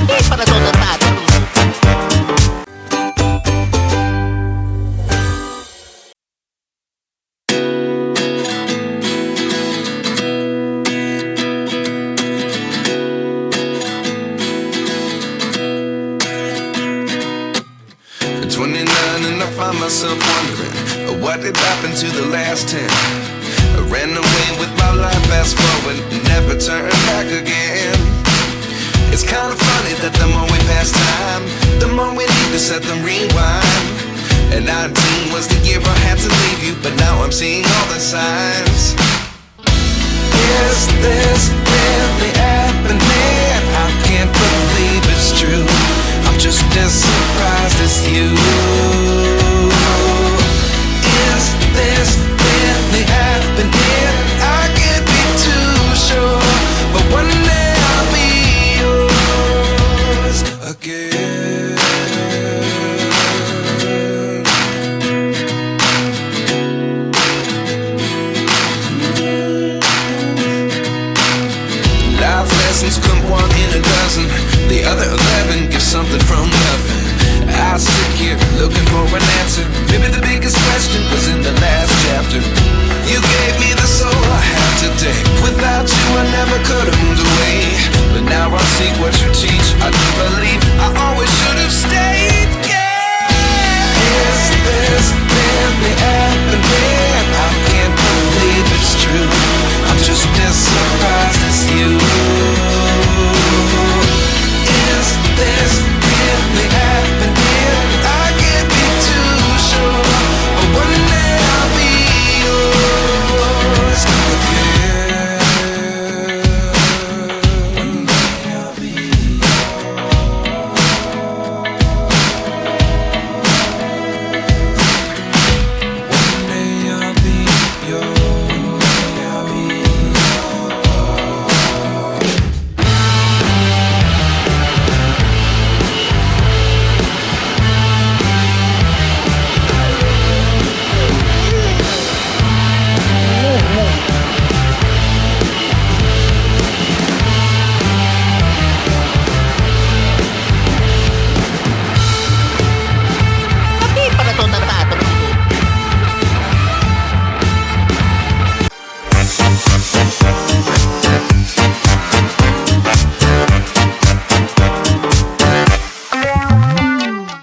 Okay, para todo tata. At 29 and I find myself wondering what did happen to the last 10. I ran away with my life, fast forward, never turn back again. It's kind of funny that the more we pass time, the more we need to set them rewind. And 19 was the year I had to leave you, but now I'm seeing all the signs. Is this really happening? I can't believe it's true. I'm just as surprised as you. Is this really happening? I can't be too sure, but one day I'll be yours again. Life lessons come one in a dozen. The other 11 give something from nothing. I sit here looking for an answer. Maybe the biggest question was in the last chapter. You gave me the soul I have today. Without you I never could have moved away. But now I see what you teach. I do believe